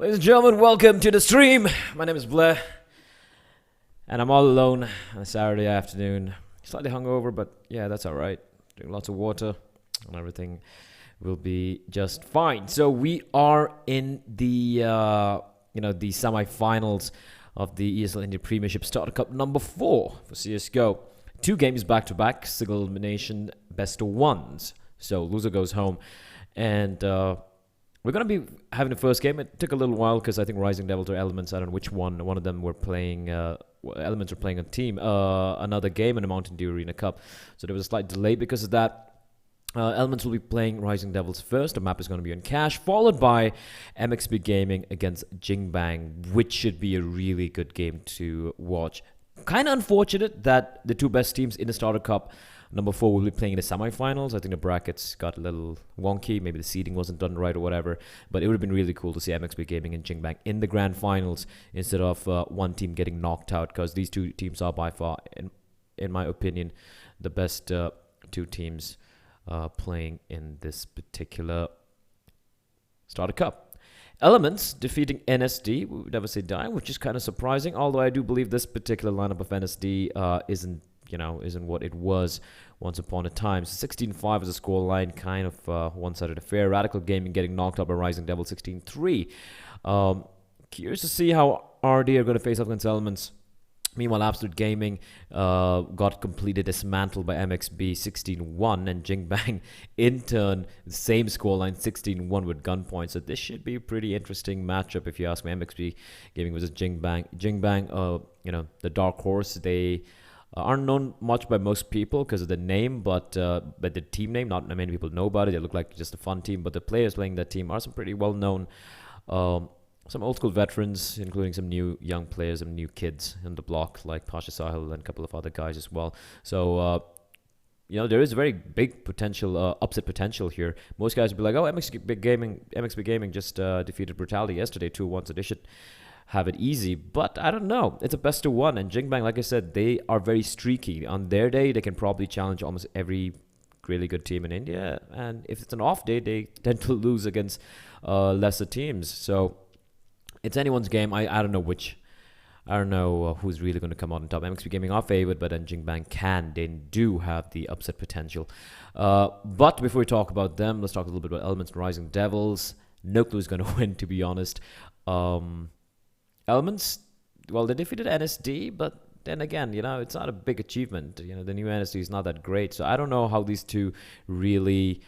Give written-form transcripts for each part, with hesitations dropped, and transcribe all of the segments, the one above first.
Ladies and gentlemen, welcome to the stream. My name is Blair, and I'm all alone on a Saturday afternoon. Slightly hungover, but yeah, that's all right. Drinking lots of water, and everything will be just fine. So we are in the the semi-finals of the ESL India Premiership Starter Cup number 4 for CS:GO. 2 games back-to-back, single elimination, best of ones. So loser goes home, and we're going to be having the first game. It took a little while because I think Rising Devils or Elements, I don't know which one. One of them were playing, Elements were playing a team, another game in the Mountain Dew Arena Cup. So there was a slight delay because of that. Elements will be playing Rising Devils first. The map is going to be on Cash, followed by MXB Gaming against Jingbang, which should be a really good game to watch. Kind of unfortunate that the 2 best teams in the Starter Cup number 4 will be playing in the semifinals. I think the brackets got a little wonky. Maybe the seeding wasn't done right or whatever. But it would have been really cool to see MXB Gaming and Jingbang in the grand finals instead of one team getting knocked out, because these 2 teams are by far, in my opinion, the best 2 teams playing in this particular Starter Cup. Elements defeating NSD, we would never say die, which is kind of surprising. Although I do believe this particular lineup of NSD isn't what it was once upon a time. So 16-5 is a scoreline, kind of one-sided affair. Radical Gaming getting knocked out by Rising Devil 16-3. Curious to see how RD are going to face off against Elements. Meanwhile, Absolute Gaming got completely dismantled by MXB 16-1, and Jingbang, in turn, the same scoreline, 16-1 with gunpoint. So this should be a pretty interesting matchup, if you ask me. MXB Gaming versus Jingbang. Jingbang, the dark horse, they aren't known much by most people because of the name, but the team name, not many people know about it. They look like just a fun team, but the players playing that team are some pretty well-known, some old-school veterans, including some new young players, some new kids in the block, like Pasha Sahil and a couple of other guys as well. So, there is very big potential, upset potential here. Most guys would be like, oh, MXB Gaming just defeated Brutality yesterday 2-1, so they should have it easy. But I don't know. It's a best of 1, and Jingbang, like I said, they are very streaky. On their day, they can probably challenge almost every really good team in India, and if it's an off day, they tend to lose against lesser teams. So it's anyone's game. I don't know which. I don't know who's really going to come out on top. MXB Gaming are favored, but then Jingbang they do have the upset potential. But before we talk about them, let's talk a little bit about Elements and Rising Devils. No clue who's going to win, to be honest. Elements, well, they defeated NSD, but then again, it's not a big achievement. The new NSD is not that great, so I don't know how these 2 really,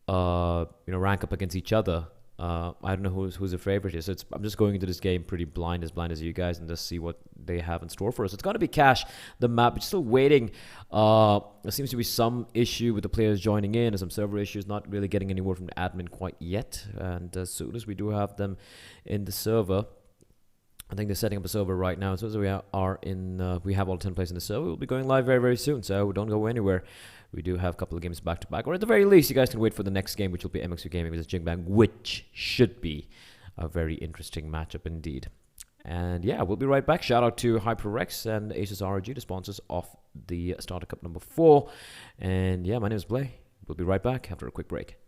rank up against each other. I don't know who's the favorite here. So I'm just going into this game pretty blind as you guys, and just see what they have in store for us. It's going to be Cash, the map. It's still waiting. There seems to be some issue with the players joining in, and some server issues, not really getting any word from the admin quite yet. And as soon as we do have them in the server, I think they're setting up a server right now. As soon as we have all 10 players in the server, we'll be going live very, very soon. So don't go anywhere. We do have a couple of games back-to-back. Or at the very least, you guys can wait for the next game, which will be MXU Gaming versus Jingbang, which should be a very interesting matchup indeed. And yeah, we'll be right back. Shout out to HyperX and Asus ROG, the sponsors of the Starter Cup number 4. And yeah, my name is Blay. We'll be right back after a quick break.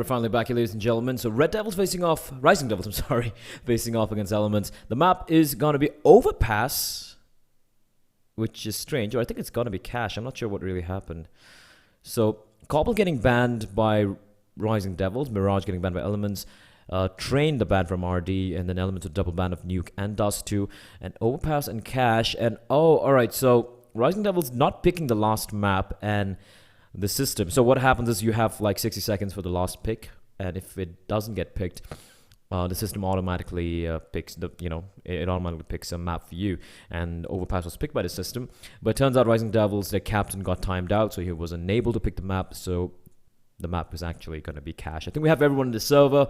finally back here, ladies and gentlemen. So Red Devils facing off, Rising Devils, I'm sorry, facing off against Elements. The map is gonna be Overpass, which is strange. Or I think it's gonna be Cash. I'm not sure what really happened. So Cobble getting banned by Rising Devils, Mirage getting banned by Elements, Train the ban from RD, and then Elements with double ban of Nuke and Dust 2, and Overpass and Cash. And oh, alright, so Rising Devils not picking the last map and the system. So what happens is you have like 60 seconds for the last pick, and if it doesn't get picked, the system automatically picks the, it automatically picks a map for you. And Overpass was picked by the system, but it turns out Rising Devils, their captain got timed out, so he was unable to pick the map. So the map was actually going to be Cash. I think we have everyone in the server,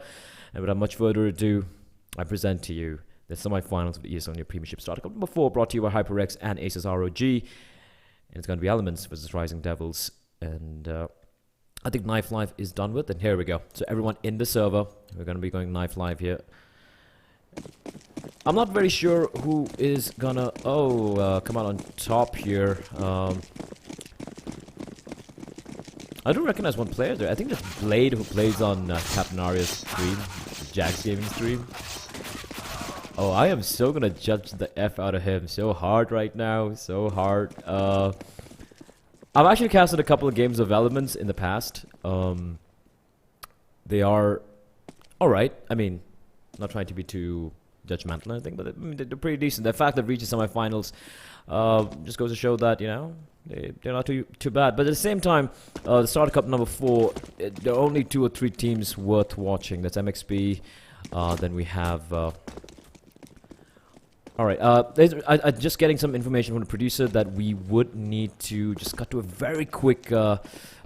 and without much further ado, I present to you the semi-finals of the ESL India Premiership Starter Cup number 4, brought to you by HyperX and Aces ROG. And it's going to be Elements versus Rising Devils. And I think Knife Live is done with, and here we go. So everyone in the server, we're going to be going Knife Live here. I'm not very sure who is gonna come out on top here. I do recognize one player there. I think that's Blade, who plays on Captain Arya's stream, Jack's gaming stream. Oh, I am so gonna judge the F out of him so hard right now, so hard. I've actually casted a couple of games of Elements in the past. They are alright. I mean, not trying to be too judgmental or anything, but they're pretty decent. The fact that reaching semifinals just goes to show that, they're not too bad. But at the same time, the Starter Cup number 4, there are only 2 or 3 teams worth watching. That's MXP. Then we have... Alright, I'm just getting some information from the producer that we would need to just cut to a very quick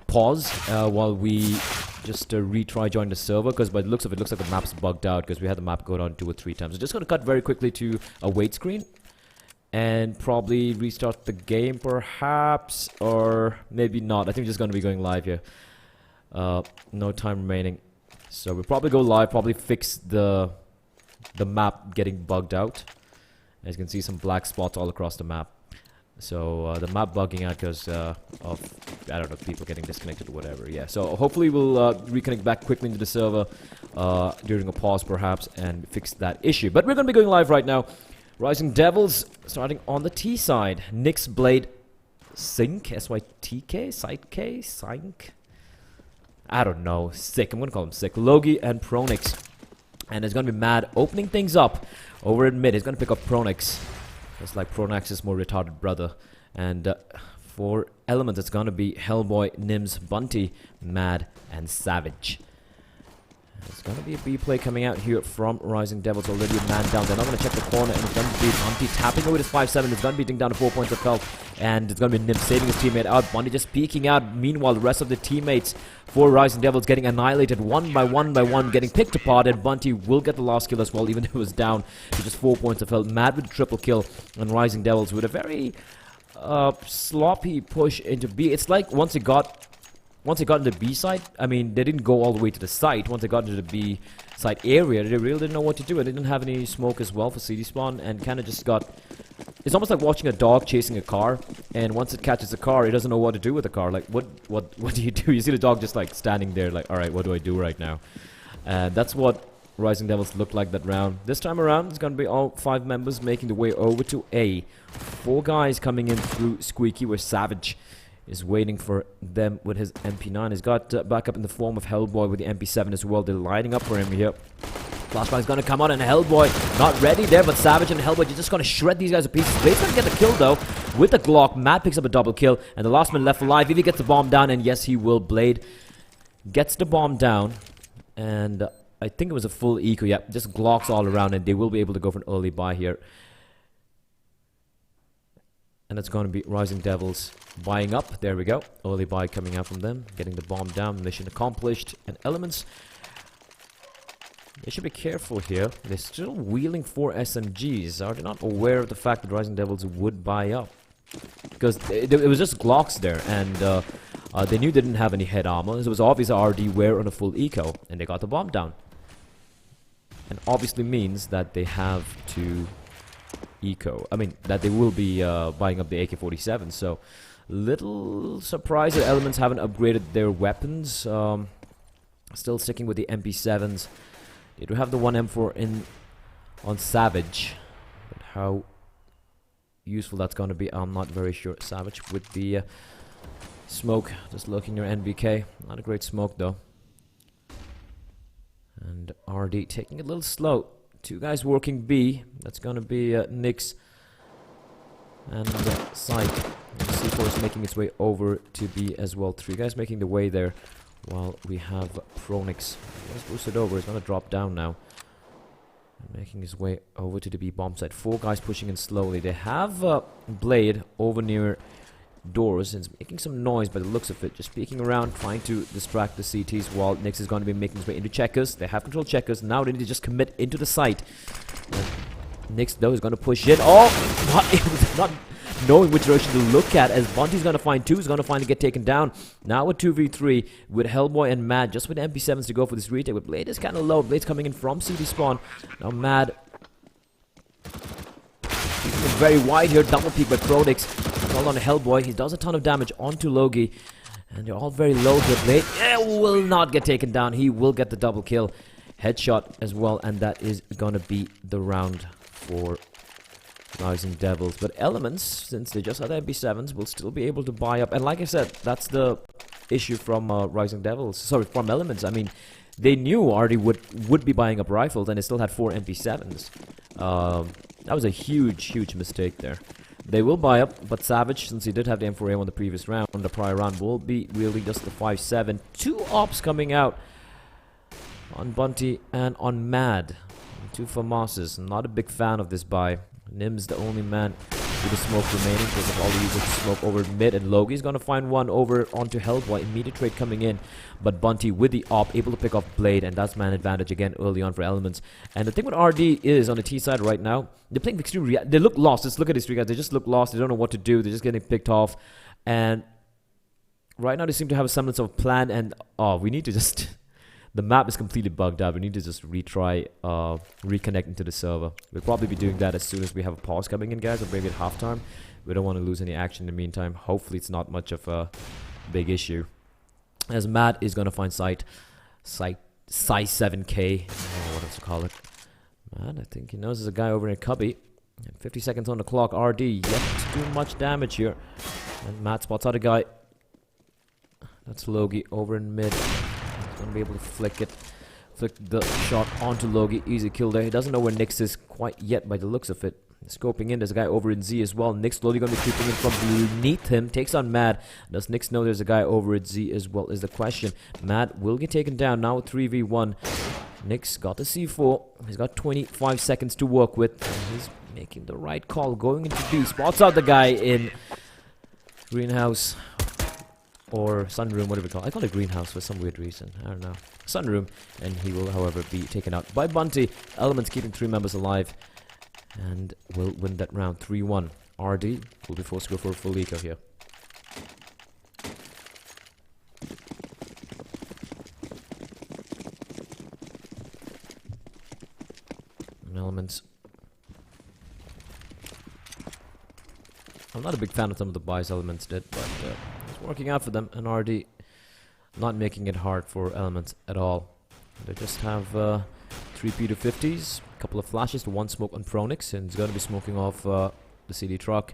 pause while we just retry join the server, because by the looks of it, looks like the map's bugged out because we had the map go down 2 or 3 times. So just going to cut very quickly to a wait screen and probably restart the game perhaps, or maybe not. I think we're just going to be going live here. No time remaining. So we'll probably go live, probably fix the map getting bugged out. As you can see, some black spots all across the map. So the map bugging out because of, I don't know, people getting disconnected or whatever. Yeah, so hopefully we'll reconnect back quickly into the server during a pause perhaps and fix that issue. But we're going to be going live right now. Rising Devils starting on the T side. Nyx, Blade, Sync, S-Y-T-K, Sight-K, Sync. I don't know, Sick, I'm going to call him Sick. Logi and Pronix. And it's going to be Mad opening things up over in mid. He's going to pick up Pronix. Just like Pronax's more retarded brother. And for Elements, it's going to be Hellboy, Nims, Bunty, Mad, and Savage. There's going to be a B play coming out here from Rising Devils. Already a man down. They're not going to check the corner. And it's going to be Bunty tapping away his 5-7. It's going to be down to 4 points of health. And it's going to be Nims saving his teammate out. Bunty just peeking out. Meanwhile, the rest of the teammates for Rising Devils getting annihilated one by one, getting picked apart. And Bunty will get the last kill as well, even though it was down to just 4 points of health. Mad with a triple kill. And Rising Devils with a very sloppy push into B. It's like once it got into the B side, I mean, they didn't go all the way to the site. Once they got into the B side area, they really didn't know what to do. And they didn't have any smoke as well for CD spawn, and kind of just got... It's almost like watching a dog chasing a car, and once it catches a car, it doesn't know what to do with the car. Like, what do you do? You see the dog just, like, standing there, like, alright, what do I do right now? And that's what Rising Devils looked like that round. This time around, it's going to be all 5 members making the way over to A. 4 guys coming in through Squeaky, where Savage is waiting for them with his MP9. He's got backup in the form of Hellboy with the MP7 as well. They're lining up for him here. Flashbang's gonna come out, and Hellboy not ready there, but Savage and Hellboy are just gonna shred these guys to pieces. Blade's gonna get the kill though with the Glock. Matt picks up a double kill, and the last man left alive. If he gets the bomb down, and yes, he will. Blade gets the bomb down, and I think it was a full eco. Yeah, just Glocks all around, and they will be able to go for an early buy here. And it's going to be Rising Devils buying up. There we go. Early buy coming out from them. Getting the bomb down. Mission accomplished. And Elements, they should be careful here. They're still wheeling 4 SMGs. Are they not aware of the fact that Rising Devils would buy up? Because it was just Glocks there. And they knew they didn't have any head armor. It was obvious RD were on a full eco. And they got the bomb down. And obviously means that they have to... eco. I mean, that they will be buying up the AK-47, so little surprise that Elements haven't upgraded their weapons. Still sticking with the MP7s. They do have the one M4 in on Savage, but how useful that's going to be, I'm not very sure. Savage with the smoke, just looking your NVK. Not a great smoke though. And RD taking it a little slow. Two guys working B. That's going to be Nyx and Sight. C4 is making its way over to B as well. Three guys making the way there, while we have Pronix. He's boosted over. He's going to drop down now. Making his way over to the B bomb site. Four guys pushing in slowly. They have Blade over near doors and it's making some noise by the looks of it. Just peeking around, trying to distract the CTs, while Nyx is going to be making his way into checkers. They have control checkers. Now they need to just commit into the site. Nyx though is going to push in. Oh! Not knowing which direction to look at, as Bunty's going to find two. He's going to finally get taken down. Now a 2v3 with Hellboy and Mad, just with MP7s to go for this retake. But Blade is kind of low. Blade's coming in from CT spawn. Now Mad keeping it very wide here. Double peek by Prodix. Called on Hellboy. He does a ton of damage onto Logi. And they're all very low here. Blade will not get taken down. He will get the double kill. Headshot as well. And that is going to be the round for Rising Devils. But Elements, since they just had MP7s, will still be able to buy up. And like I said, that's the issue from Rising Devils. Sorry, from Elements. I mean, they knew Artie would be buying up rifles, and they still had 4 MP7s. That was a huge mistake there. They will buy up, but Savage, since he did have the M4A on the previous round, the prior round, will be wielding just the 5.7. 2 ops coming out on Bunty and on Mad. 2 FAMASs. Not a big fan of this buy. Nim's the only man with the smoke remaining because of all the use of smoke over mid, and Logi's gonna find one over onto Hellboy. Immediate trade coming in, but Bunty with the op able to pick off Blade, and that's man advantage again early on for Elements. And the thing with RD is on the T side right now, they're playing extremely. They look lost. Just look at these 3 guys. They just look lost. They don't know what to do. They're just getting picked off, and right now they seem to have a semblance of a plan. And we need to just. The map is completely bugged out. We need to just retry reconnect into the server. We'll probably be doing that as soon as we have a pause coming in, guys, or maybe at halftime. We don't want to lose any action in the meantime. Hopefully it's not much of a big issue. As Matt is going to find size 7K. I don't know what else to call it. Matt, I think he knows there's a guy over in Cubby. And 50 seconds on the clock. RD yet to do much damage here. And Matt spots out a guy. That's Logi over in mid. Gonna be able to flick the shot onto Logi. Easy kill there. He doesn't know where Nyx is quite yet by the looks of it. Scoping in, there's a guy over in Z as well. Nyx slowly gonna be creeping in from beneath him. Takes on Mad. Does Nyx know there's a guy over at Z as well is the question. Mad will get taken down now with 3v1. Nyx got the C4. He's got 25 seconds to work with. And he's making the right call. Going into B. Spots out the guy in greenhouse. Or sunroom, whatever we call it. I call it greenhouse for some weird reason. I don't know. Sunroom. And he will, however, be taken out by Bunty. Elements keeping 3 members alive. And will win that round 3-1. RD will be forced to go for a full eco here. And Elements. I'm not a big fan of some of the buys Elements did, but it's working out for them. And RD not making it hard for Elements at all. They just have 3 P250s, a couple of flashes, 1 smoke on Pronix, and he's going to be smoking off the CD truck.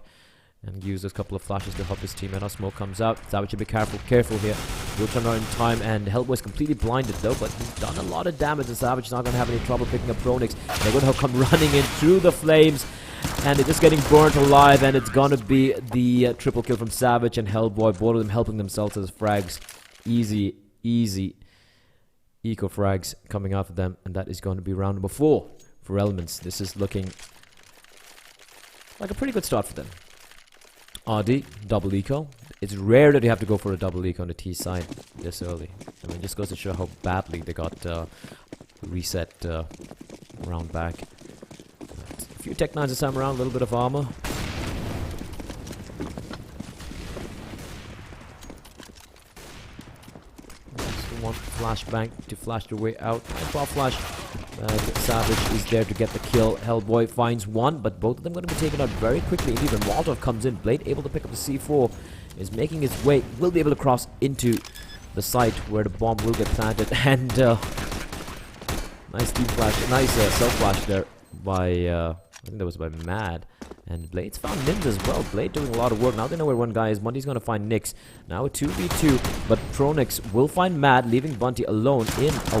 And use a couple of flashes to help his teammate. Now smoke comes out. Savage should be careful here. Will turn around in time, and Hellboy's completely blinded though, but he's done a lot of damage, and Savage is not going to have any trouble picking up Pronix. They're going to come running in through the flames, and they're just getting burnt alive, and it's going to be the triple kill from Savage and Hellboy, both of them helping themselves as frags. Easy eco frags coming out of them, and that is going to be round number 4 for Elements. This is looking like a pretty good start for them. RD, double eco. It's rare that you have to go for a double eco on the T side this early. I mean, it just goes to show how badly they got reset round back. A few Tech 9s this time around, a little bit of armor. One flashbang to flash their way out. Pop flash. Savage is there to get the kill. Hellboy finds one, but both of them going to be taken out very quickly. And even Molotov comes in. Blade able to pick up the C4. Is making his way. Will be able to cross into the site where the bomb will get planted. And nice team flash, nice self-flash there by, I think that was by Mad. And Blade's found Nims as well. Blade doing a lot of work. Now they know where one guy is. Bunty's going to find Nyx. Now a 2v2. But Pronix will find Mad, leaving Bunty alone in a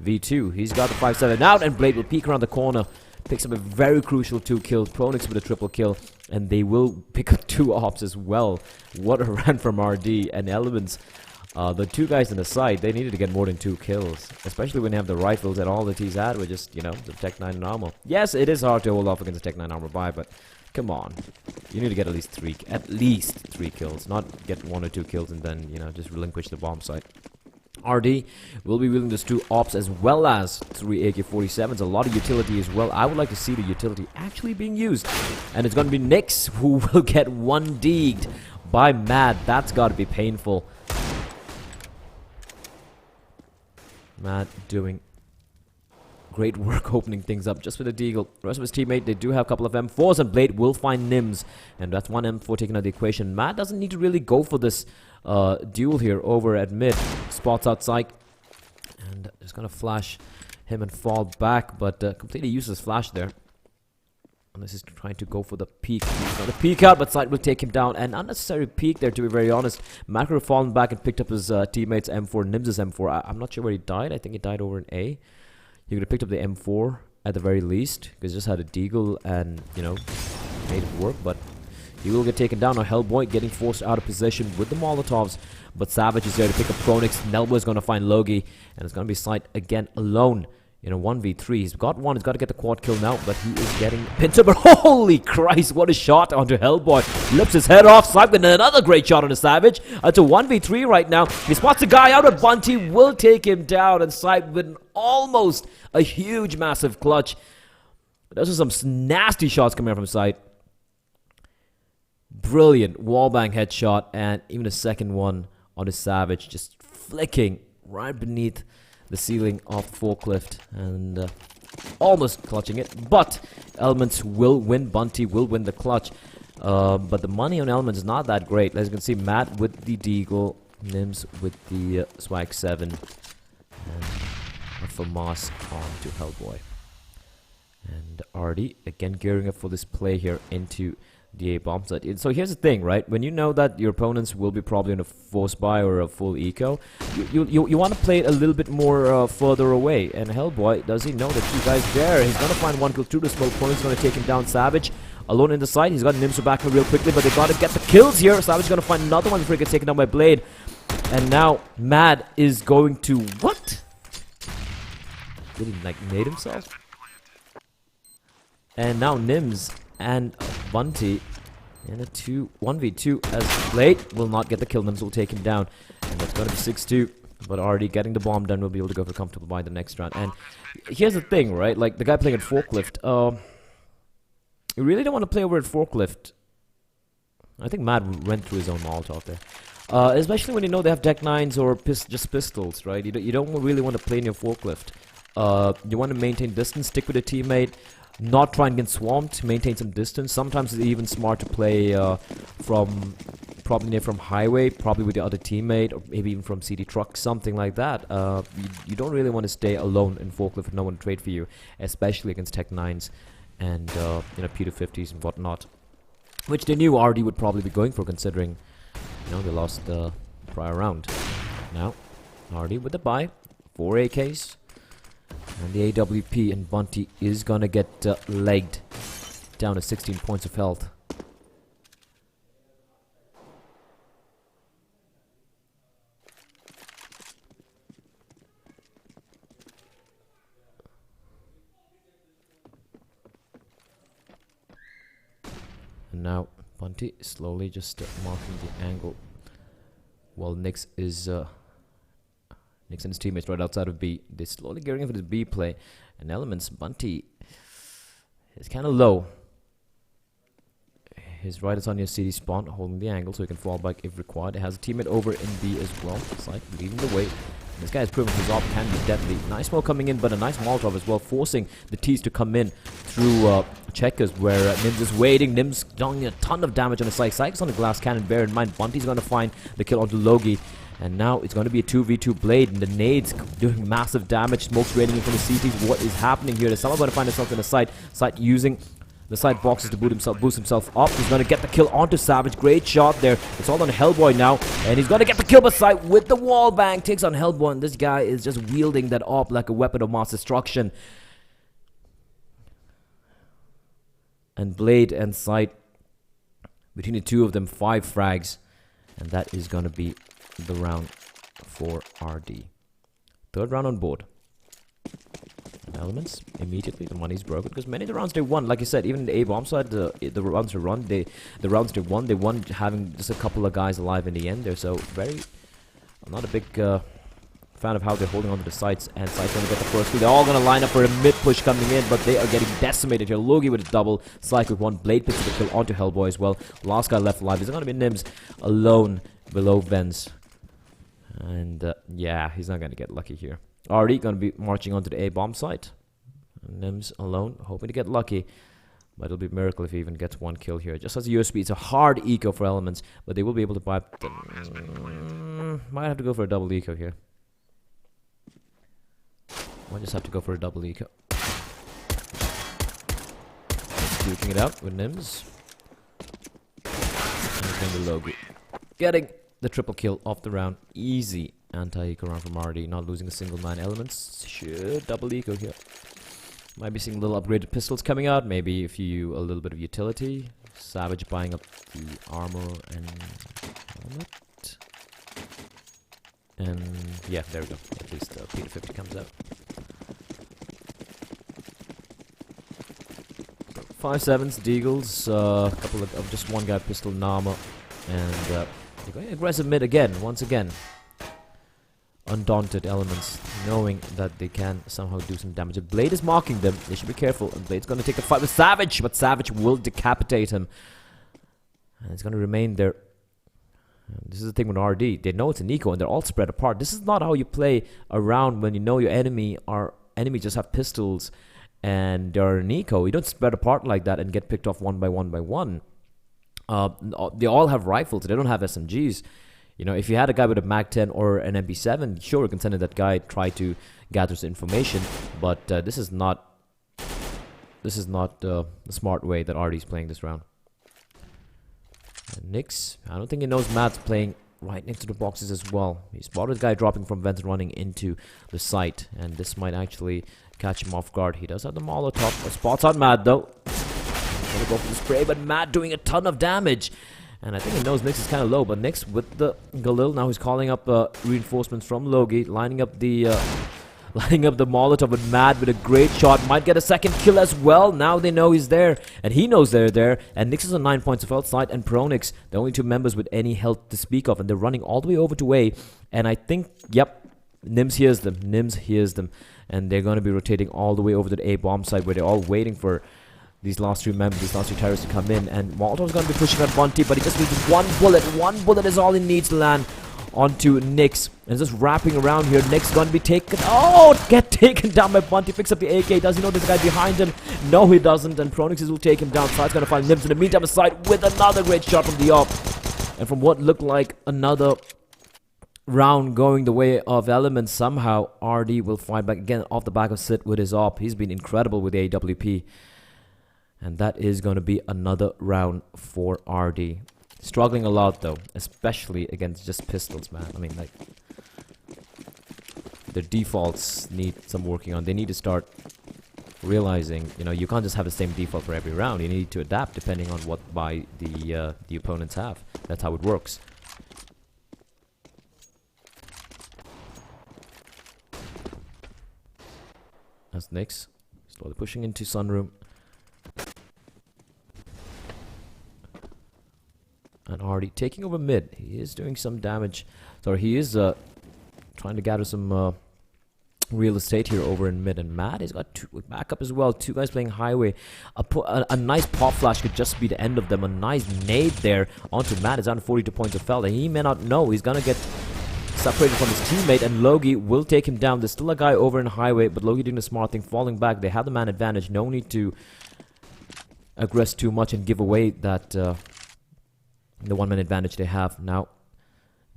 1v2. He's got the 5-7 out, and Blade will peek around the corner. Picks up a very crucial 2 kills. Pronix with a triple kill. And they will pick up 2 ops as well. What a run from RD and Elements. The 2 guys on the side, they needed to get more than 2 kills. Especially when they have the rifles, and all that he's had were just, you know, the Tech 9 armor. Yes, it is hard to hold off against the Tech 9 armor buy, but come on. You need to get at least 3 kills. Not get 1 or 2 kills and then, you know, just relinquish the bomb site. RD will be wielding those 2 ops as well as 3 AK-47s. A lot of utility as well. I would like to see the utility actually being used. And it's going to be Nyx who will get 1-degged by Mad. That's got to be painful. Mad doing great work opening things up just with a deagle. The rest of his teammate, they do have a couple of M4s, and Blade will find Nims. And that's 1 M4 taken out of the equation. Mad doesn't need to really go for this duel here over at mid. Spots outside. And just going to flash him and fall back, but completely useless flash there. Unless he's trying to go for the peek. He's going to peek out, but Sight will take him down. An unnecessary peek there, to be very honest. Mac would have fallen back and picked up his teammate's M4, Nims' M4. I'm not sure where he died. I think he died over in A. He could have picked up the M4 at the very least, because he just had a deagle and, you know, made it work. But he will get taken down. Now Hellboy getting forced out of position with the Molotovs. But Savage is there to pick up Pronix. Nelbo is going to find Logi. And it's going to be Sight again alone in a 1v3. He's got 1. He's got to get the quad kill now. But he is getting pinned. But holy Christ, what a shot onto Hellboy. Lifts his head off. Sight with another great shot on the Savage. It's a 1v3 right now. He spots the guy out, but Bunty will take him down. And Sight with almost a huge, massive clutch. Those are some nasty shots coming out from Sight. Brilliant wallbang headshot, and even a second one on the Savage, just flicking right beneath the ceiling of the forklift, and almost clutching it. But Elements will win. Bunty will win the clutch, but the money on Elements is not that great. As you can see, Matt with the deagle, Nims with the swag 7, and a FAMAS on to Hellboy. And RD again gearing up for this play here into the A bomb site. So here's the thing, right? When you know that your opponents will be probably on a force buy or a full eco, you want to play it a little bit more further away. And Hellboy, does he know that 2 guys there? He's gonna find 1 kill through the smoke. Opponent's gonna take him down. Savage alone in the side. He's got Nimsa back real quickly, but they gotta get the kills here. Savage gonna find another one before he gets taken down by Blade. And now Mad is going to what? Did he like nade himself? And now Nims and Bunty in a 1v2 as Blade will not get the kill. Nims will take him down, and that's going to be 6-2. But already getting the bomb done, will be able to go for comfortable by the next round. And here's the thing, right? Like the guy playing at forklift, you really don't want to play over at forklift. I think Mad went through his own Molotov there. Especially when you know they have Deck 9s or just pistols, right? You don't really want to play in your forklift. You want to maintain distance, stick with a teammate. Not try and get swamped, maintain some distance. Sometimes it's even smart to play from highway, probably with the other teammate, or maybe even from CD truck, something like that. You don't really want to stay alone in forklift with no one to trade for you, especially against Tech 9s and P250s and whatnot, which they knew RD would probably be going for, considering they lost the prior round. Now RD with the buy, 4 AKs. And the AWP, and Bunty is gonna get legged down to 16 points of health. And now Bunty is slowly just marking the angle, while Nyx is Nyx and his teammates right outside of B. They're slowly gearing up for this B play. And Elements, Bunty is kind of low. His right is on your CD spawn, holding the angle so he can fall back if required. It has a teammate over in B as well. It's like leading the way. This guy has proven his op can be deadly. Nice smoke coming in, but a nice Molotov as well, forcing the T's to come in through checkers, where Nims is waiting. Nims doing a ton of damage on the side. Sykes on the glass cannon. Bear in mind, Bunty's going to find the kill onto Logi. And now it's going to be a 2v2 Blade, and the nades doing massive damage. Smoke's raining in from the CTs. What is happening here? Is someone going to find himself in the site? Site using the side boxes to boost himself up. He's going to get the kill onto Savage. Great shot there. It's all on Hellboy now. And he's going to get the kill, but Site with the wall bang takes on Hellboy. And this guy is just wielding that op like a weapon of mass destruction. And Blade and Site, between the two of them, 5 frags. And that is going to be the round for RD. Third round on board. And Elements, immediately the money's broken because many of the rounds they won. Like I said, even the A-bomb side, the rounds they won having just a couple of guys alive in the end there. So I'm not a big fan of how they're holding on to the sites, and Site's going to get the first kill. They're all going to line up for a mid push coming in, but they are getting decimated here. Logie with a double, Psych with 1, Blade picks the kill onto Hellboy as well. Last guy left alive is going to be Nims alone below Vens. And yeah, he's not going to get lucky here. Already going to be marching onto the A-bomb site. Nims alone, hoping to get lucky. But it'll be a miracle if he even gets 1 kill here. Just as a USB, it's a hard eco for Elements, but they will be able to buy... might have to go for a double eco here. Might just have to go for a double eco. Duking it out with Nims. And the Logie. Getting the triple kill off the round. Easy anti-eco round from RD. Not losing a single man. Elements should double eco here. Might be seeing little upgraded pistols coming out. Maybe a little bit of utility. Savage buying up the armor and helmet. And yeah, there we go. At least Peter 50 comes out. 5.7s, Deagles, a couple of just one guy pistol Nama, and they're going aggressive mid again, once again. Undaunted Elements, knowing that they can somehow do some damage. If Blade is marking them, they should be careful, and Blade's going to take the fight with Savage, but Savage will decapitate him. And it's going to remain there. And this is the thing with RD, they know it's an eco, and they're all spread apart. This is not how you play around when you know your enemy just have pistols and they're an eco. You don't spread apart like that and get picked off one by one. They all have rifles. They don't have SMGs. You know, if you had a guy with a Mag-10 or an MP7, sure, contended that guy try to gather some information. But this is not the smart way that RD's playing this round. And Nyx, I don't think he knows Matt's playing right next to the boxes as well. He spotted the guy dropping from vents running into the site, and this might actually catch him off guard. He does have the Molotov. Spots on Matt though. He's gonna go for the spray, but Matt doing a ton of damage. And I think he knows Nyx is kind of low, but Nyx with the Galil, now he's calling up reinforcements from Logie, lining up the Molotov with Matt with a great shot. Might get a second kill as well. Now they know he's there, and he knows they're there. And Nyx is on 9 points of health. Side and Pronix, the only 2 members with any health to speak of, and they're running all the way over to A. And I think, yep, Nims hears them, and they're going to be rotating all the way over to the A bomb side, where they're all waiting for these last 3 members, these last 3 terrorists to come in. And Molotov's going to be pushing at Bunty, but he just needs one bullet. One bullet is all he needs to land onto Nyx. And just wrapping around here. Nyx going to be taken. Oh, get taken down by Bunty. Picks up the AK. Does he know there's a guy behind him? No, he doesn't. And Pronix will take him down. Side's going to find Nims in the meantime aside with another great shot from the op. And from what looked like another round going the way of Elements, somehow RD will fight back again off the back of Sid with his op. He's been incredible with the AWP. And that is going to be another round for RD. Struggling a lot though, especially against just pistols, man. I mean, like, their defaults need some working on. They need to start realizing, you know, you can't just have the same default for every round. You need to adapt depending on what buy the opponents have. That's how it works. That's Nyx. Slowly pushing into Sunroom. And already taking over mid. He is doing some damage. So he is trying to gather some real estate here over in mid. And Matt has got 2 backup as well. 2 guys playing highway. A nice pop flash could just be the end of them. A nice nade there onto Matt. Is down to 42 points of fell. And he may not know. He's going to get separated from his teammate. And Logie will take him down. There's still a guy over in highway. But Logie doing the smart thing. Falling back. They have the man advantage. No need to aggress too much and give away that... the 1-man advantage they have. Now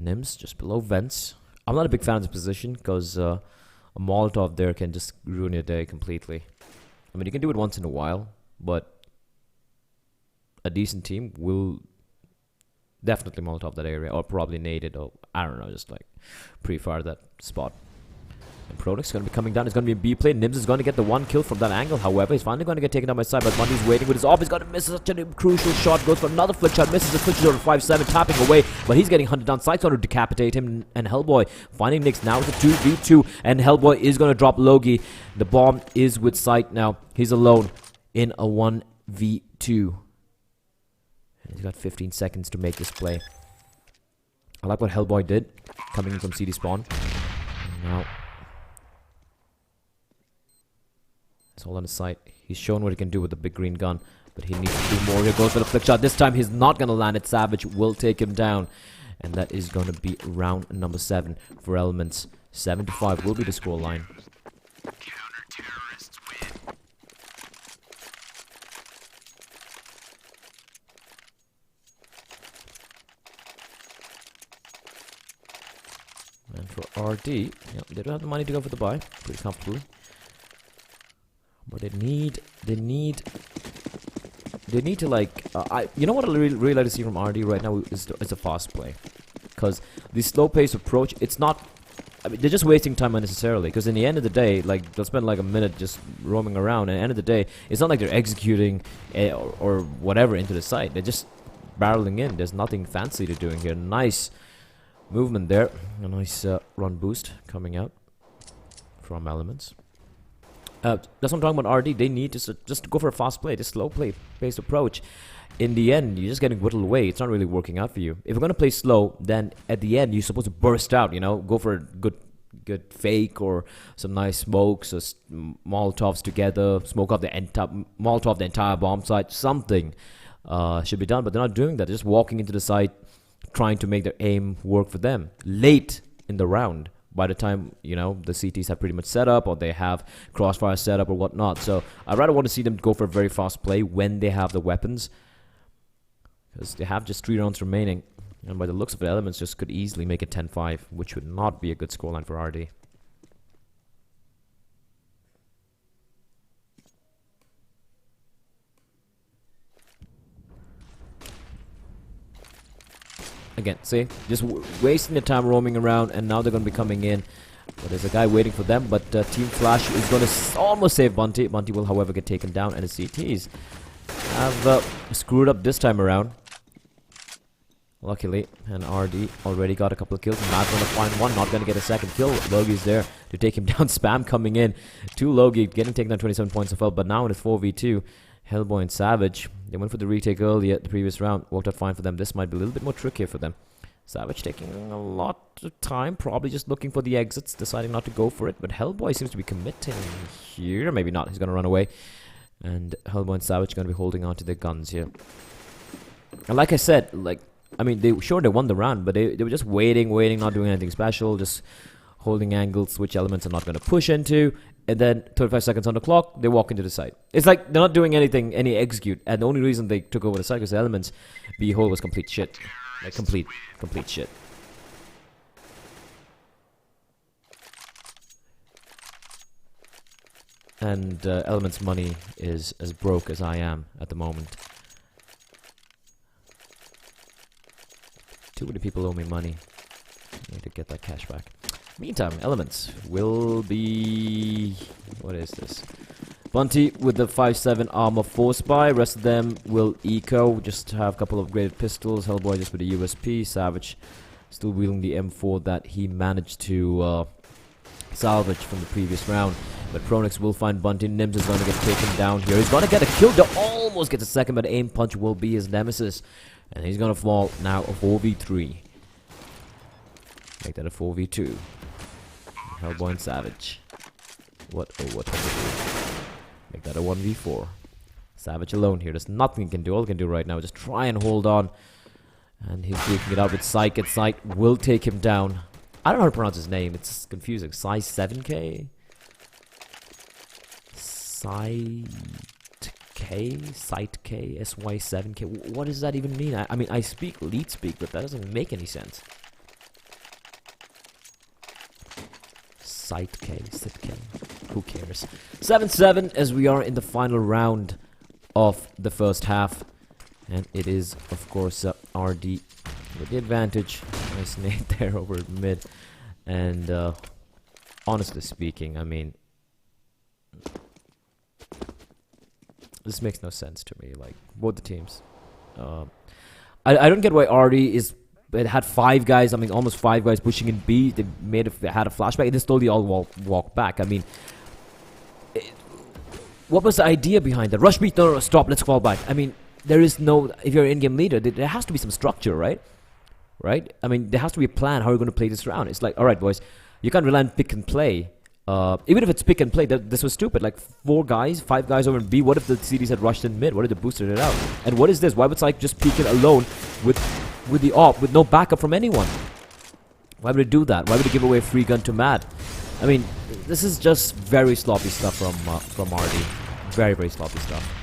Nims just below vents. I'm not a big fan of this position because a Molotov there can just ruin your day completely. I mean, you can do it once in a while, but a decent team will definitely Molotov that area, or probably nade it, or I don't know, just like pre-fire that spot. And Pronix going to be coming down. It's going to be a B play. Nims is going to get the one kill from that angle. However, he's finally going to get taken down by side. But Bundy's waiting with his off. He's going to miss such a crucial shot. Goes for another flick shot. Misses. It switches over 5-7. Tapping away. But he's getting hunted down. Side's going to decapitate him. And Hellboy finding Nix. Now it's a 2v2. And Hellboy is going to drop Logi. The bomb is with Sight now. He's alone in a 1v2. And he's got 15 seconds to make this play. I like what Hellboy did. Coming in from CD spawn. And now... it's all on his side. He's shown what he can do with the big green gun, but he needs to do more. Here goes for the flick shot. This time he's not going to land it. Savage will take him down. And that is going to be round number 7 for Elements. 7-5 will be the score line. And for RD, yeah, they don't have the money to go for the buy pretty comfortably. But they need to like, you know what I really like to see from RD right now is a fast play. Because the slow pace approach, it's not, I mean, they're just wasting time unnecessarily. Because in the end of the day, like, they'll spend like a minute just roaming around. And at the end of the day, it's not like they're executing or whatever into the site. They're just barreling in. There's nothing fancy they're doing here. Nice movement there. A nice run boost coming out from Elements. That's what I'm talking about. RD, they need to just go for a fast play, just slow play based approach. In the end, you're just getting whittled away. It's not really working out for you. If you're gonna play slow, then at the end you're supposed to burst out. You know, go for a good fake or some nice smokes or Molotovs together, smoke off the entire Molotov the entire bomb site. Something should be done, but they're not doing that. They're just walking into the site, trying to make their aim work for them late in the round. By the time, you know, the CTs have pretty much set up or they have crossfire set up or whatnot. So I rather want to see them go for a very fast play when they have the weapons. Because they have just 3 rounds remaining. And by the looks of the Elements, just could easily make it 10-5, which would not be a good scoreline for RD. Again, see, just wasting their time roaming around, and now they're going to be coming in. But there's a guy waiting for them, but Team Flash is going to almost save Bunty. Bunty will, however, get taken down, and the CTs have screwed up this time around. Luckily, and RD already got a couple of kills. Not going to find one, not going to get a second kill. Logi's there to take him down. Spam coming in to Logi, getting taken down 27 points of health, but now in a 4v2. Hellboy and Savage, they went for the retake earlier the previous round, worked out fine for them. This might be a little bit more trickier for them. Savage taking a lot of time, probably just looking for the exits, deciding not to go for it. But Hellboy seems to be committing here. Maybe not, he's going to run away. And Hellboy and Savage are going to be holding on to their guns here. And like I said, like, I mean, they won the round, but they were just waiting, not doing anything special, just holding angles, which Elements are not going to push into. And then 35 seconds on the clock, they walk into the site. It's like they're not doing anything, any execute. And the only reason they took over the site was the Elements. B-hole was complete shit. Like complete shit. And Elements' money is as broke as I am at the moment. Too many people owe me money. I need to get that cash back. Meantime, Elements will be... what is this? Bunty with the 5-7 armor 4 spy. Rest of them will eco. Just have a couple of upgraded pistols. Hellboy just with the USP. Savage still wielding the M4 that he managed to salvage from the previous round. But Pronix will find Bunty. Nims is going to get taken down here. He's going to get a kill to almost get a second, but Aim Punch will be his nemesis. And he's going to fall now a 4v3. Make that a 4v2. Hellboy and Savage. What can they do? Make that a 1v4. Savage alone here. There's nothing he can do. All he can do right now is just try and hold on. And he's taking it out with Psych. And Psych will take him down. I don't know how to pronounce his name. It's confusing. Size 7K? Sight K? SY7K? What does that even mean? I mean, I speak lead speak, but that doesn't make any sense. Sight K, Sit K. Who cares? 7-7 as we are in the final round of the first half. And it is, of course, RD with the advantage. Nice nade there over mid. And honestly speaking, I mean, this makes no sense to me. Like, both the teams. I don't get why RD is... It had 5 guys, I mean, almost 5 guys pushing in B. They had a flashback. They slowly all walk back. I mean... what was the idea behind that? Rush B, no, stop, let's fall back. I mean... There is no, if you're an in-game leader, there has to be some structure, right? Right? I mean, there has to be a plan how you're going to play this round. It's like, alright boys, you can't rely on pick and play. Even if it's pick and play, this was stupid. Like 5 guys over in B. What if the CDs had rushed in mid? What if they boosted it out? And what is this? Why would Syke just peek it alone with the AWP, with no backup from anyone? Why would they do that? Why would they give away a free gun to Mad? I mean, this is just very sloppy stuff from RD. Very, very sloppy stuff.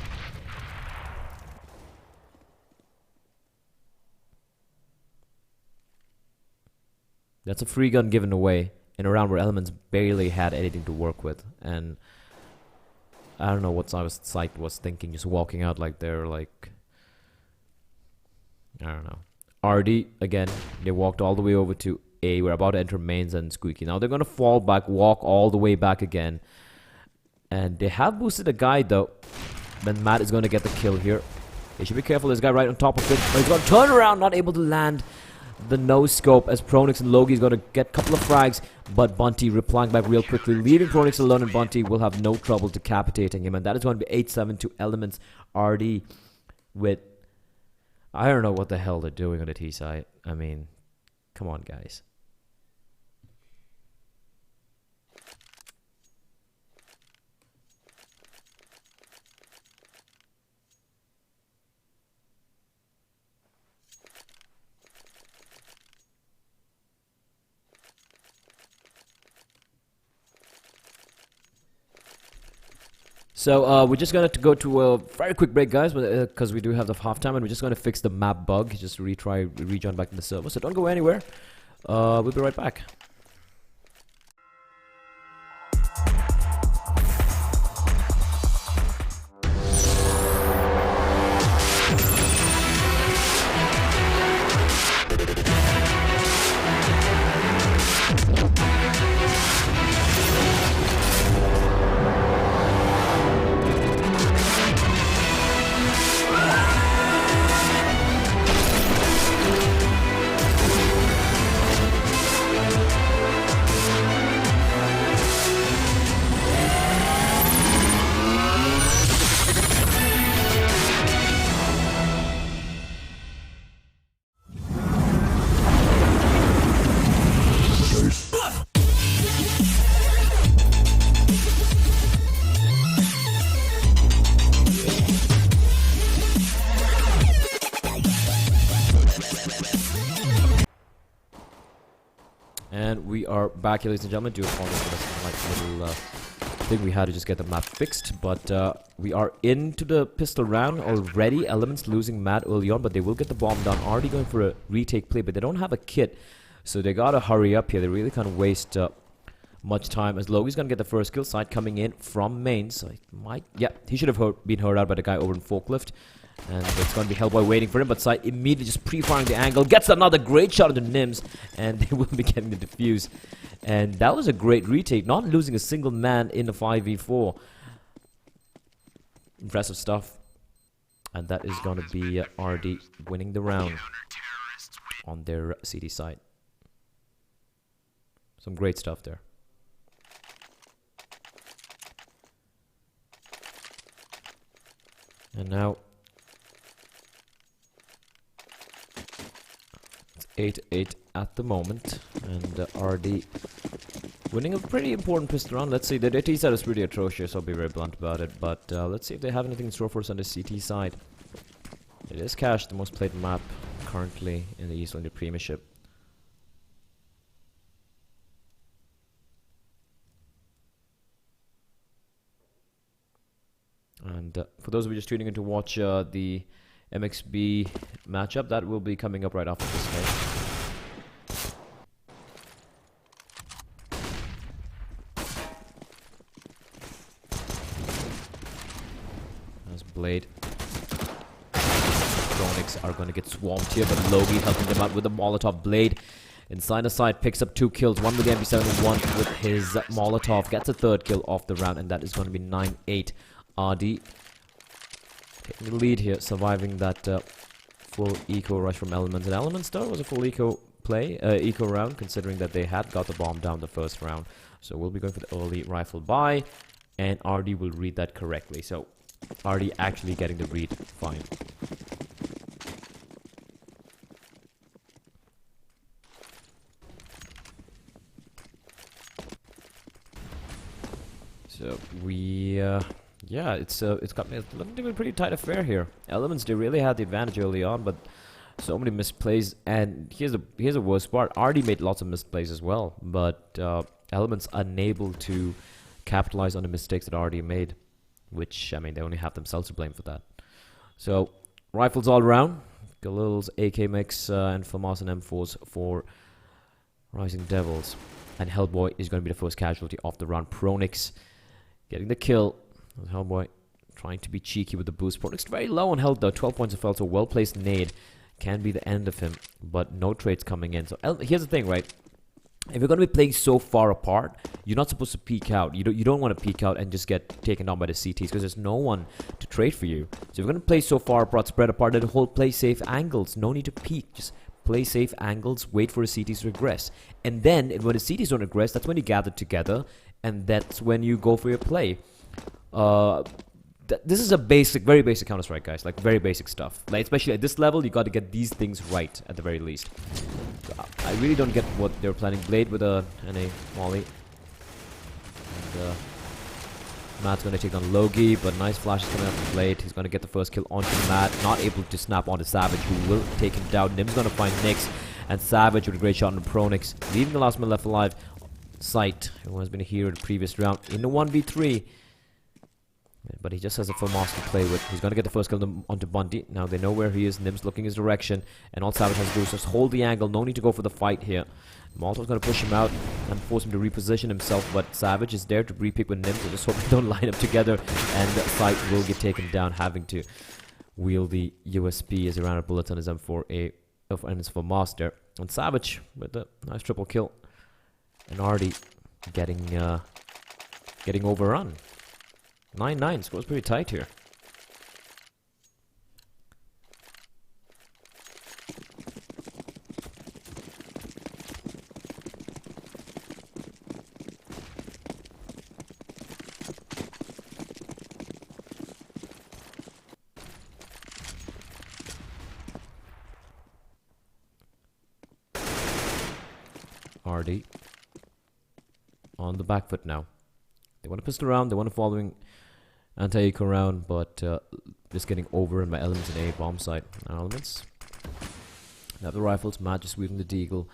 That's a free gun given away in a round where Elements barely had anything to work with. And I don't know what Syke was thinking, just walking out like they're like... I don't know. RD, again, they walked all the way over to A. We're about to enter mains and Squeaky. Now they're going to fall back, walk all the way back again. And they have boosted a guy though. Then Matt is going to get the kill here. They should be careful, this guy right on top of it. But he's going to turn around, not able to land the no-scope as Pronix and Logi is going to get a couple of frags, but Bunty replying back real quickly, leaving Pronix alone, and Bunty will have no trouble decapitating him, and that is going to be 8-7 to Elements RD with... I don't know what the hell they're doing on the T side. I mean, come on, guys. So we're just gonna go to a very quick break, guys, because we do have the halftime, and we're just gonna fix the map bug, just rejoin back in the server. So don't go anywhere. We'll be right back. And we are back here, ladies and gentlemen. Do apologize for this like little thing we had to just get the map fixed. But we are into the pistol round already. Elements losing Matt early on, but they will get the bomb down. Already going for a retake play, but they don't have a kit. So they gotta hurry up here. They really can't waste much time, as Logi's gonna get the first kill. Side coming in from main. So it might... Yeah, he should have been heard out by the guy over in Forklift. And it's going to be Hellboy waiting for him, but Side immediately just pre-firing the angle. Gets another great shot of the Nims, and they will be getting the defuse. And that was a great retake, not losing a single man in the 5v4. Impressive stuff. And that is going to be RD winning the round on their CD side. Some great stuff there. And now... 8-8 at the moment, and RD winning a pretty important pistol round. Let's see, the T side is pretty atrocious, I'll be very blunt about it, but let's see if they have anything in store for us on the CT side. It is Cash, the most played map currently in the ESL India Premiership. And for those of you just tuning in to watch the MXB matchup, that will be coming up right after this game. Blade. Chronics are going to get swamped here, but Logi helping them out with the Molotov. Blade inside the side picks up 2 kills, 1 with the MP7 and 1 with his Molotov. Gets a 3rd kill off the round, and that is going to be 9-8. RD taking the lead here, surviving that full eco rush from Elements. And Elements, though, was a full eco round, considering that they had got the bomb down the first round. So we'll be going for the early rifle buy, and RD will read that correctly. So RD actually getting the read fine. So we, yeah, it's got me looking to be a pretty tight affair here. Elements, they really had the advantage early on, but so many misplays. And here's the worst part: RD made lots of misplays as well, but Elements unable to capitalize on the mistakes that RD made, which, I mean, they only have themselves to blame for that. So rifles all around. Galil's AK mix and FAMAS and M4s for Rising Devils, and Hellboy is going to be the first casualty of the round. Pronix getting the kill. Hellboy trying to be cheeky with the boost. Pronix very low on health though, 12 points of health, so well-placed nade can be the end of him, but no trades coming in. So here's the thing, right? If you're going to be playing so far apart, you're not supposed to peek out. You don't want to peek out and just get taken down by the CTs, because there's no one to trade for you. So if you're going to play so far apart, spread apart, then hold play safe angles. No need to peek. Just play safe angles, wait for the CTs to regress. And then, when the CTs don't regress, that's when you gather together, and that's when you go for your play. This is a basic, very basic Counter-Strike, guys. Like, very basic stuff. Like, especially at this level, you got to get these things right, at the very least. I really don't get what they're planning. Blade with a molly. And Matt's going to take on Logi, but nice flashes coming out from Blade. He's going to get the first kill onto Matt. Not able to snap onto Savage, who will take him down. Nim's going to find Nyx, and Savage with a great shot on Pronix, leaving the last man left alive. Sight, who has been a hero in the previous round, in the 1v3. But he just has a FAMAS to play with. He's going to get the first kill onto Bunty. Now they know where he is. Nim's looking his direction. And all Savage has to do is just hold the angle. No need to go for the fight here. Molotov's going to push him out and force him to reposition himself. But Savage is there to re-pick with Nim. So just hope they don't line up together. And Sight will get taken down, having to wield the USP as he ran out of bullets on his M4A. And his FAMAS there. And Savage with a nice triple kill. And already getting overrun. 9-9, scores pretty tight here. RD on the back foot now. They want to pistol around, they want to following anti-eco round, but just getting over in my Elements and A bomb site. Elements have the rifles, Matt just weaving the deagle,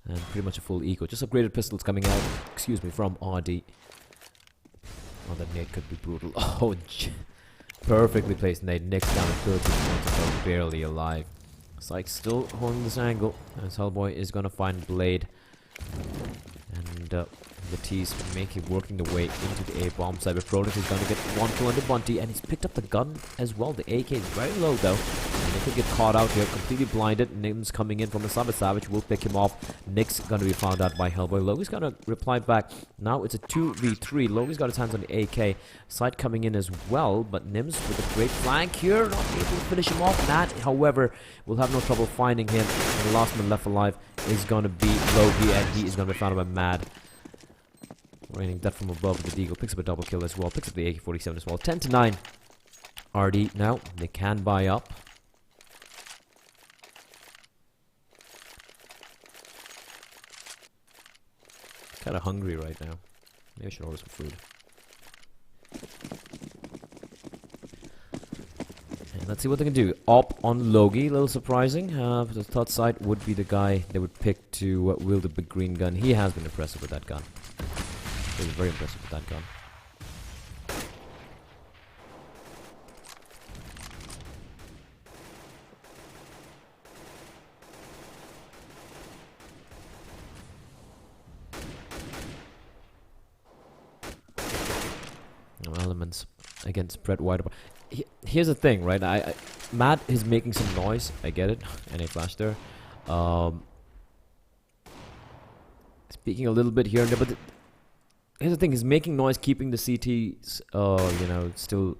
and pretty much a full eco. Just upgraded pistols coming out, excuse me, from RD. Oh, that nade could be brutal. Oh, perfectly placed nade. Nyx down at 30 points, barely alive. Sykes still holding this angle, as Hellboy is gonna find Blade. And the T's working the way into the A bomb side. But Pronix is going to get 1 kill on the Bunty, and he's picked up the gun as well. The AK is very low though, and they could get caught out here, completely blinded. Nim's coming in from the side. Savage will pick him off. Nyx going to be found out by Hellboy. Logi's going to reply back. Now it's a 2v3. Logi's got his hands on the AK. Side coming in as well, but Nims with a great flank here, not able to finish him off. Nat, however, will have no trouble finding him, and the last man left alive is going to be Logi, and he is going to be found by Mad. Raining that from above with the Deagle. Picks up a double kill as well. Picks up the AK-47 as well. 10-9. RD now. They can buy up. Kind of hungry right now. Maybe I should order some food. And let's see what they can do. Op on Logi. A little surprising. The third side would be the guy they would pick to wield the big green gun. He has been impressive with that gun. He was very impressive with that gun. No Elements against spread wide. here's the thing, right? Matt is making some noise. I get it. And a flash there. Speaking a little bit here and there, but here's the thing: he's making noise, keeping the CTs, still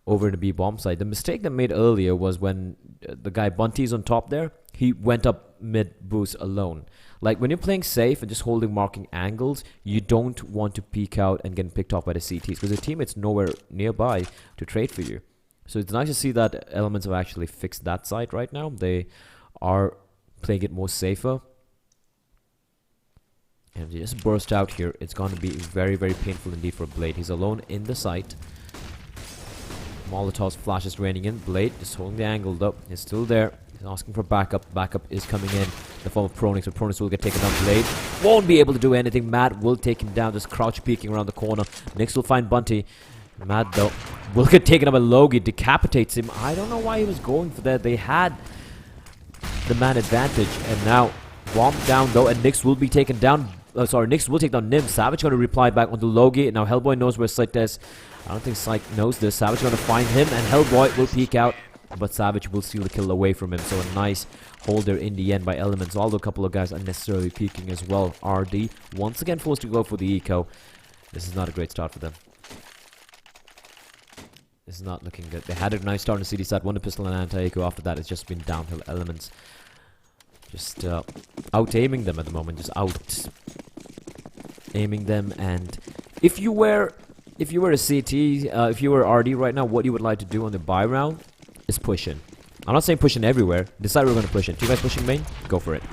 over in the B bomb side. The mistake that made earlier was when the guy Bunty's on top there. He went up mid boost alone. Like when you're playing safe and just holding marking angles, you don't want to peek out and get picked off by the CTs because the teammate's nowhere nearby to trade for you. So it's nice to see that Elements have actually fixed that side right now. They are playing it more safer. And if they just burst out here, it's going to be very, very painful indeed for Blade. He's alone in the site. Molotov's flashes raining in. Blade just holding the angle though. He's still there. He's asking for backup. Backup is coming in the form of Pronix. But Pronix will get taken down. Blade won't be able to do anything. Matt will take him down. Just crouch peeking around the corner. Next will find Bunty. Matt though will get taken up by Logie. Decapitates him. I don't know why he was going for that. They had the man advantage. And now bomb down though. And Nyx will be taken down. Nyx will take down Nim. Savage going to reply back onto Logie. Now Hellboy knows where Sight is. I don't think Sight knows this. Savage going to find him, and Hellboy will peek out, but Savage will steal the kill away from him. So a nice hold there in the end by Elements. Although a couple of guys unnecessarily peeking as well. RD once again forced to go for the eco. This is not a great start for them. This is not looking good. They had a nice start on the CD side. One pistol and anti-eco. After that, it's just been downhill. Elements just out-aiming them at the moment. Just out-aiming them. And if you were a CT, if you were RD right now, what you would like to do on the buy round is push in. I'm not saying push in everywhere. Decide we're going to push in. Two guys pushing main? Go for it.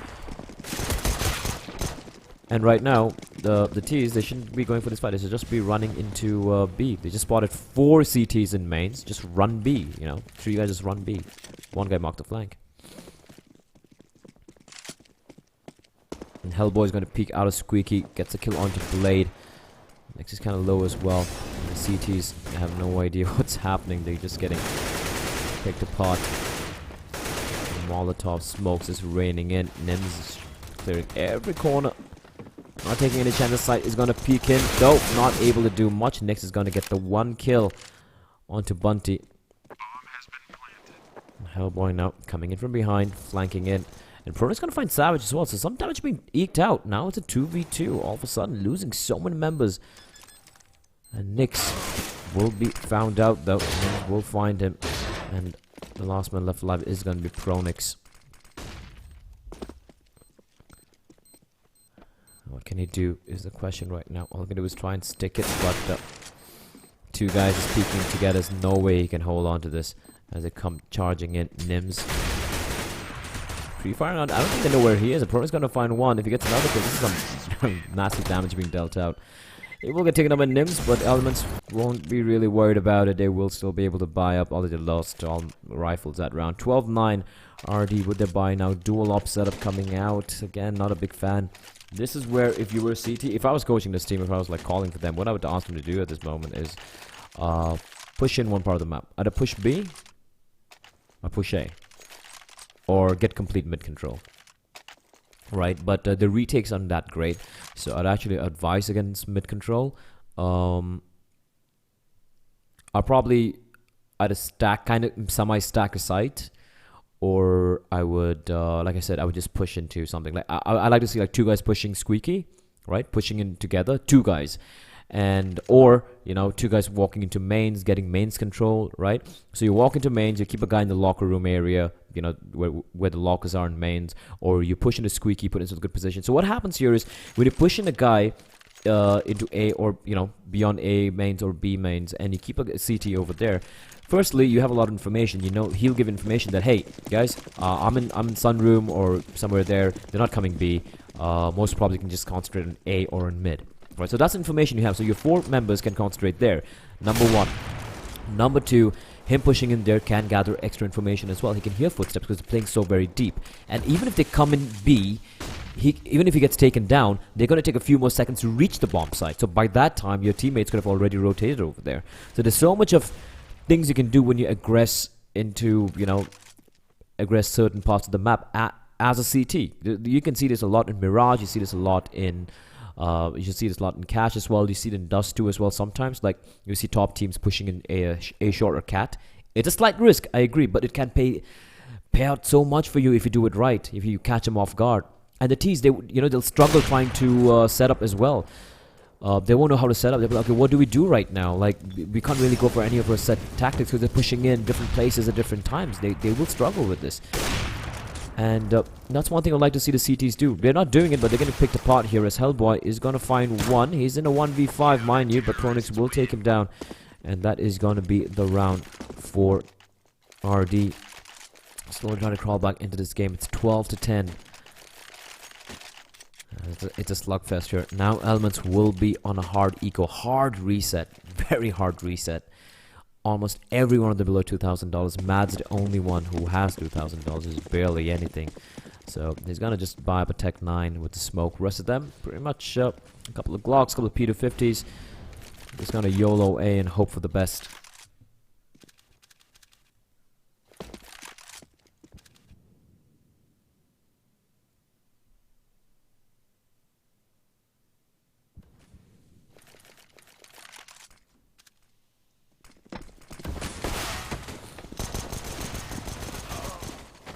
And right now, the T's, they shouldn't be going for this fight. They should just be running into B. They just spotted 4 CTs in mains. Just run B, you know. 3 guys just run B. One guy marked the flank. And Hellboy's going to peek out of Squeaky. Gets a kill onto Blade. Next is kind of low as well. And the CTs have no idea what's happening. They're just getting picked apart. Molotov smokes is raining in. Nims is clearing every corner. Not taking any chances. Sight is going to peek in. Though not able to do much. Next is going to get the 1 kill onto Bunty. Hellboy now coming in from behind. Flanking in. And Prono's going to find Savage as well. So some damage being eked out. Now it's a 2v2. All of a sudden losing so many members. And Nyx will be found out though. And we'll find him. And the last man left alive is going to be Pronix. What can he do is the question right now. All he can do is try and stick it. But 2 guys is peeking together. There's no way he can hold on to this. As they come charging in. Nims. Pre-fire on. I don't think they know where he is. Pronix going to find one. If he gets another kill, this is some massive damage being dealt out. It will get taken up by Nims, but Elements won't be really worried about it. They will still be able to buy up, although they lost all rifles that round. 12-9 RD with their buy now. Dual op setup coming out. Again, not a big fan. This is where, if you were CT, if I was coaching this team, if I was like calling for them, what I would ask them to do at this moment is push in one part of the map. Either push B or push A. Or get complete mid control. Right, but the retakes aren't that great, so I'd actually advise against mid control. I'll probably either stack, kind of semi-stack a site, or I would, like I said, I would just push into something. Like I like to see like 2 guys pushing Squeaky, right, pushing in together, 2 guys, and or you know 2 guys walking into mains, getting mains control, right? So you walk into mains, you keep a guy in the locker room area, you know, where the lockers are in mains, or you push into Squeaky, put into a good position. So what happens here is when you push in a guy into A, or you know beyond A mains or B mains, and you keep a CT over there, firstly you have a lot of information. You know, he'll give information that, hey guys, I'm in sunroom or somewhere there, they're not coming B, most probably can just concentrate on A or in mid, right? So that's information you have, so your 4 members can concentrate there. Number 1. Number 2, him pushing in there can gather extra information as well. He can hear footsteps because they're playing so very deep. And even if they come in B, even if he gets taken down, they're going to take a few more seconds to reach the bomb site. So by that time, your teammates could have already rotated over there. So there's so much of things you can do when you aggress into, you know, aggress certain parts of the map as a CT. You can see this a lot in Mirage. You see this a lot in... you should see this a lot in Cash as well. You see it in Dust too as well sometimes. Like, you see top teams pushing in A short or Cat It's a slight risk, I agree, but it can pay out so much for you if you do it right, if you catch them off guard. And the T's, they'll struggle trying to set up as well. They won't know how to set up. They'll be like, okay, what do we do right now? Like, we can't really go for any of our set tactics because they're pushing in different places at different times. They will struggle with this. And that's one thing I'd like to see the CTs do. They're not doing it, but they're getting picked apart here as Hellboy is going to find one. He's in a 1v5, mind you, but Pronix will take him down. And that is going to be the round for RD. Slowly trying to crawl back into this game. It's 12-10. It's a slugfest here. Now Elements will be on a hard eco. Hard reset. Very hard reset. Almost every one of them below $2,000. Mad's the only one who has $2,000. Is barely anything. So he's going to just buy up a Tech 9 with the smoke. Rest of them, pretty much a couple of Glocks, a couple of P250s. He's going to YOLO A and hope for the best.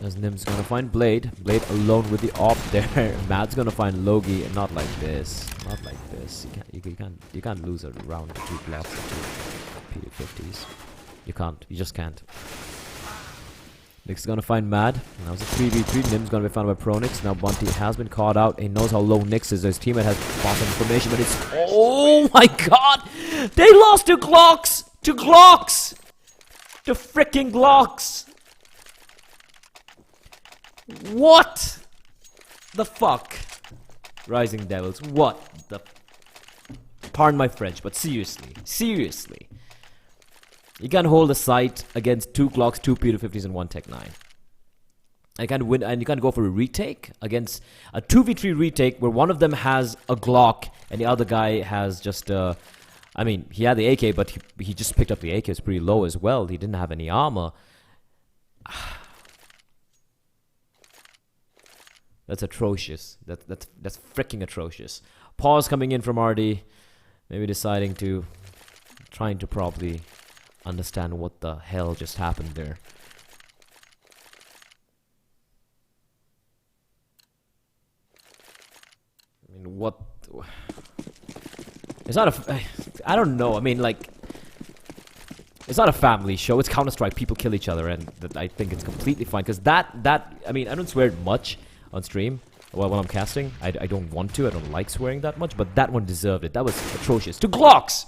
As Nim's gonna find Blade. Blade alone with the op there. Mad's gonna find Logi, and not like this. Not like this. You can't lose a round of 2 Glocks to P50s. You can't. You just can't. Nick's is gonna find Mad. Now it's a 3v3. Nim's gonna be found by Pronix. Now Bunty has been caught out. He knows how low Nix is. His teammate has bottom information, but it's... Oh my god! They lost to Glocks! To Glocks! To freaking Glocks! What the fuck? Rising Devils, what the... Pardon my French, but seriously. Seriously. You can't hold a site against 2 Glocks, 2 P250s, and 1 Tech 9. You can't win, and you can't go for a retake against a 2v3 retake where one of them has a Glock and the other guy has just I mean, he had the AK, but he just picked up the AK. It's pretty low as well. He didn't have any armor. That's atrocious. That's freaking atrocious. Pause coming in from RD. Maybe deciding to... Trying to probably understand what the hell just happened there. I mean, what... It's not a... I don't know. I mean, like... It's not a family show. It's Counter-Strike. People kill each other, and I think it's completely fine. Because I mean, I don't swear much on stream while I'm casting. I don't want to. I don't like swearing that much. But that one deserved it. That was atrocious. To Glocks!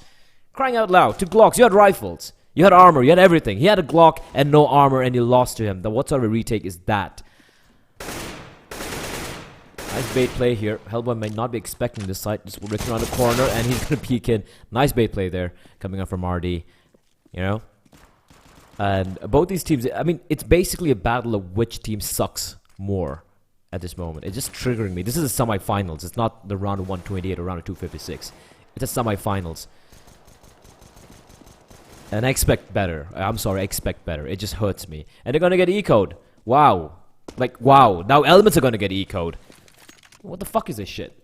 Crying out loud. To Glocks. You had rifles. You had armor. You had everything. He had a Glock and no armor, and you lost to him. What sort of a retake is that? Nice bait play here. Hellboy may not be expecting this site. Just looking around the corner, and he's going to peek in. Nice bait play there. Coming up from RD. You know? And both these teams, I mean, it's basically a battle of which team sucks more at this moment. It's just triggering me. This is a semi-finals. It's not the round of 128 or round of 256. It's a semi-finals. And I expect better. I'm sorry, I expect better. It just hurts me. And they're gonna get ecoed. Wow. Like, wow. Now Elements are gonna get ecoed. What the fuck is this shit?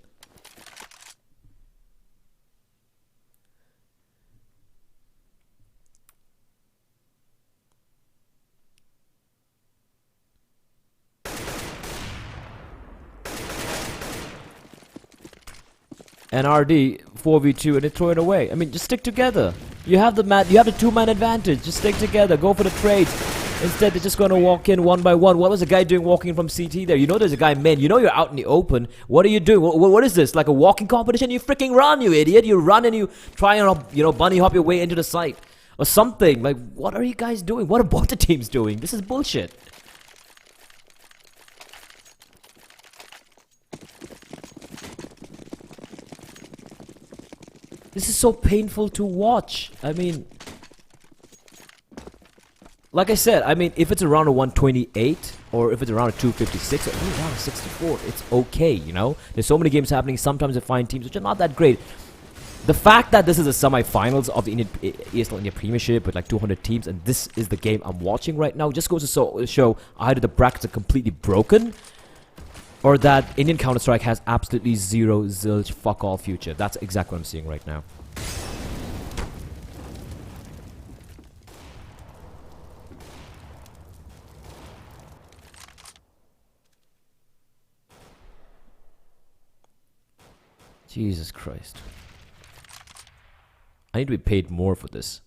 And RD 4v2 and they throw it away. I mean, just stick together. You have the 2-man advantage. Just stick together. Go for the trades. Instead, they're just going to walk in one by one. What was the guy doing walking in from CT there? You know there's a guy man. You know you're out in the open. What are you doing? What is this? Like a walking competition? You freaking run, you idiot. You run and you try and, you know, bunny hop your way into the site. Or something. Like, what are you guys doing? What are both the teams doing? This is bullshit. This is so painful to watch. I mean, like I said, I mean, if it's around a 128 or if it's around a 256 or even around a 64, it's okay, you know? There's so many games happening. Sometimes you find teams which are not that great. The fact that this is a semi-finals of the ESL India Premiership with like 200 teams and this is the game I'm watching right now just goes to show either the brackets are completely broken or that Indian Counter-Strike has absolutely zero zilch fuck all future. That's exactly what I'm seeing right now. Jesus Christ. I need to be paid more for this.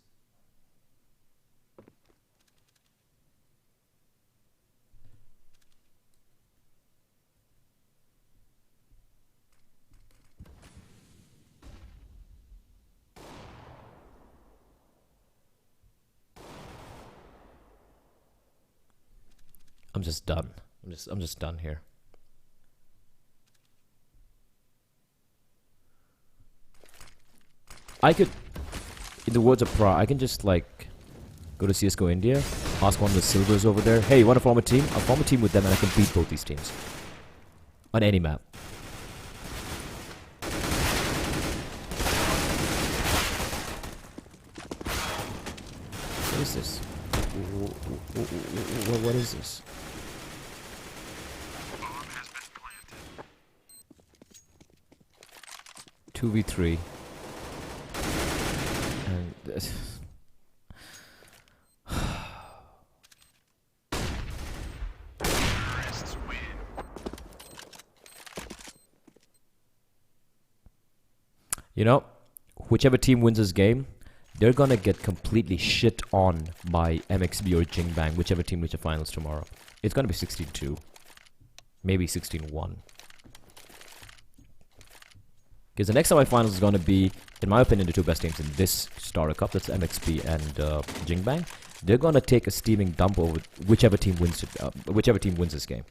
I'm just done. I'm just done here. I could, in the words of Pra, I can just like go to CSGO India, ask one of the silvers over there, hey, you want to form a team? I'll form a team with them and I can beat both these teams. On any map. What is this? What is this? Two v 3. And you know, whichever team wins this game, they're gonna get completely shit on by MXB or Jingbang, whichever team reaches the finals tomorrow. It's gonna be 16-2. Maybe 16-1. Because the next semi-finals is gonna be, in my opinion, the two best teams in this Starter Cup. That's MXB and Jingbang. They're gonna take a steaming dump over whichever team wins this game.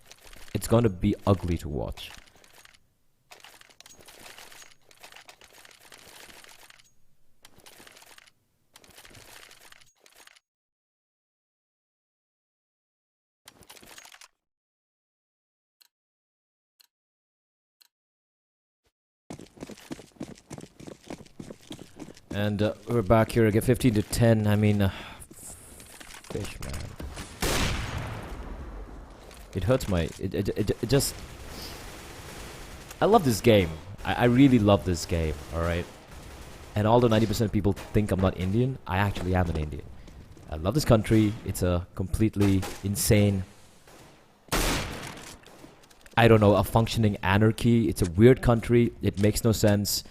It's gonna be ugly to watch. And we're back here again, 15-10. I mean, fish, man. It hurts my. It just. I love this game. I really love this game. All right. And although 90% of people think I'm not Indian, I actually am an Indian. I love this country. It's a completely insane. I don't know, a functioning anarchy. It's a weird country. It makes no sense.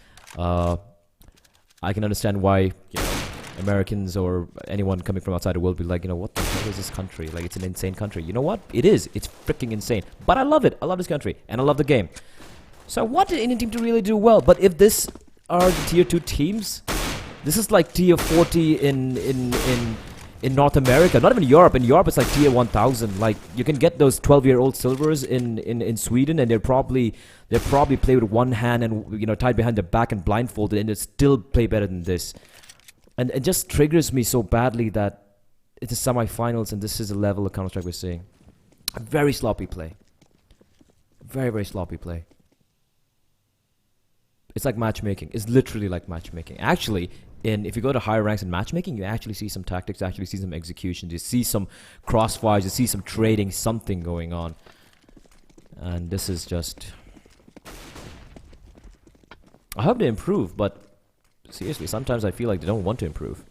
I can understand why, you know, Americans or anyone coming from outside the world be like, you know, what the hell is this country? Like, it's an insane country. You know what? It is. It's freaking insane. But I love it. I love this country. And I love the game. So I want the Indian team to really do well. But if this are the tier 2 teams, this is like tier 40 in North America. Not even Europe. In Europe, it's like tier 1000. Like, you can get those 12-year-old silvers in Sweden, and they're probably play with one hand and, you know, tied behind their back and blindfolded, and they still play better than this. And it just triggers me so badly that it's a semi-finals, and this is the level of Counter-Strike we're seeing. A very sloppy play. Very, very sloppy play. It's like matchmaking. It's literally like matchmaking. Actually, if you go to higher ranks in matchmaking, you actually see some tactics, you actually see some execution, you see some crossfires, you see some trading, something going on. And this is just... I hope they improve, but seriously, sometimes I feel like they don't want to improve.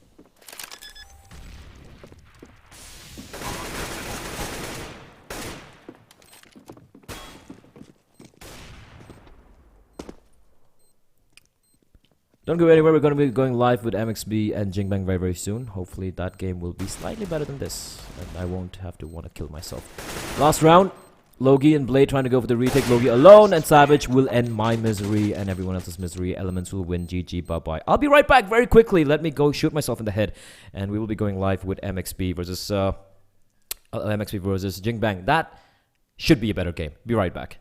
Don't go anywhere. We're going to be going live with MXB and Jingbang very, very soon. Hopefully that game will be slightly better than this, and I won't have to want to kill myself. Last round, Logi and Blade trying to go for the retake. Logi alone, and Savage will end my misery and everyone else's misery. Elements will win. GG, bye-bye. I'll be right back very quickly. Let me go shoot myself in the head, and we will be going live with MXB versus Jingbang. That should be a better game. Be right back.